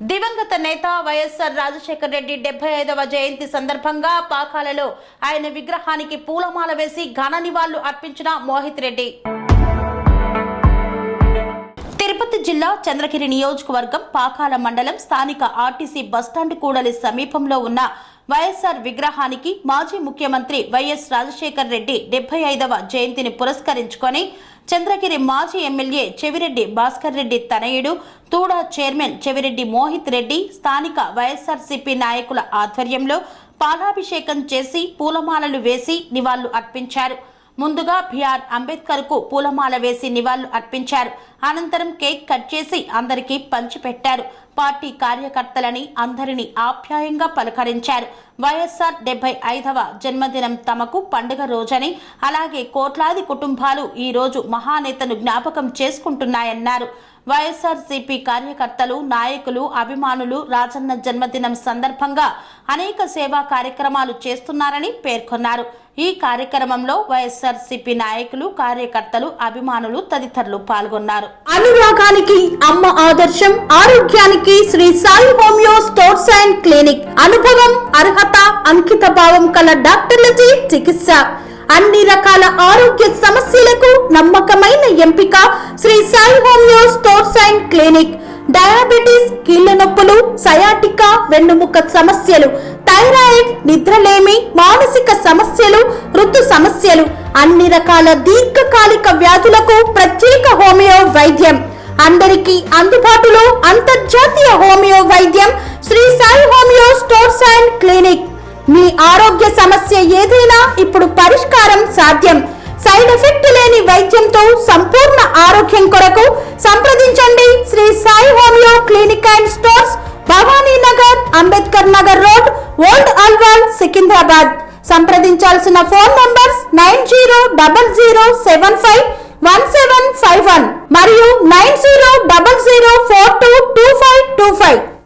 దివంగత నేత వైఎస్ఆర్ రాజశేఖర్ రెడ్డి 75వ జయంతి సందర్భంగా పాకాలలో ఆయన విగ్రహానికి పూలమాల వేసి ఘన నివాళులు అర్పించిన మోహిత్ రెడ్డి. తిరుపతి జిల్లా చంద్రగిరి నియోజకవర్గం పాకాల మండలం స్థానిక ఆర్టీసీ బస్టాండ్ కూడలి సమీపంలో ఉన్న వైఎస్ఆర్ విగ్రహానికి మాజీ ముఖ్యమంత్రి వైఎస్ రాజశేఖర్ రెడ్డి 75వ జయంతిని పురస్కరించుకొని చంద్రగిరి మాజీ ఎమ్మెల్యే చెవిరెడ్డి భాస్కర్ రెడ్డి తనయుడు తూడా చైర్మన్ చెవిరెడ్డి మోహిత్ రెడ్డి స్థానిక వైఎస్ఆర్సీపీ నాయకుల ఆధ్వర్యంలో పాలాభిషేకం చేసి పూలమాలలు వేసి నివాళులు అర్పించారు. ముందుగా బిఆర్ అంబేద్కర్ కు పూలమాల వేసి నివాళులు అర్పించారు. అనంతరం కేక్ కట్ చేసి అందరికీ పంచిపెట్టారు. పార్టీ కార్యకర్తలని అందరినీ ఆప్యాయంగా పలకరించారు. వైఎస్ఆర్ 75వ జన్మదినం తమకు పండుగ రోజని, అలాగే కోట్లాది కుటుంబాలు ఈ రోజు మహానేతను జ్ఞాపకం చేసుకుంటున్నాయన్నారు. వైఎస్ఆర్సీపీ కార్యకర్తలు, నాయకులు, అభిమానులు రాజన్న జన్మదినం సందర్భంగా అనేక సేవా కార్యక్రమాలు చేస్తున్నారని పేర్కొన్నారు. ఈ కార్యక్రమంలో వైఎస్ఆర్సీపీ నాయకులు, కార్యకర్తలు, అభిమానులు తదితరులు పాల్గొన్నారు. అనురాగానికి అమ్మ ఆదర్శం, ఆరోగ్యానికి Shri Sai homeo stores and clinic. అనుభవం, అర్హత, అంకిత భావం కల డాక్టర్లచే చికిత్స. అన్ని రకాల ఆరోగ్య సమస్యలకు నమ్మకమైన ఎంపిక Shri Sai homeo stores and clinic. Diabetes, కీళ్ల నొప్పులు, సయాటికా, వెన్నుముక సమస్యలు, థైరాయిడ్, నిద్రలేమి, మానసిక సమస్యలు, ఋతు సమస్యలు, అన్ని రకాల దీర్ఘకాలిక వ్యాధులకు ప్రత్యేక హోమియో వైద్యం. అందరికీ అందుబాటులో అంతర్జాతీయ హోమియో వైద్యం Shri Sai homeo stores and clinic. మీ ఆరోగ్య సమస్య ఏదైనా ఇప్పుడు పరిష్కారం సాధ్యం. సైడ్ ఎఫెక్ట్ లేని వైద్యంతో సంపూర్ణ ఆరోగ్యం కొరకు సంప్రదించండి Shri Sai homeo clinic and stores, Bhavani Nagar, Ambedkar Nagar road, old Alwal, Secunderabad. సంప్రదించాల్సిన ఫోన్ నంబర్స్ 9000751751 మరియు 9000422525.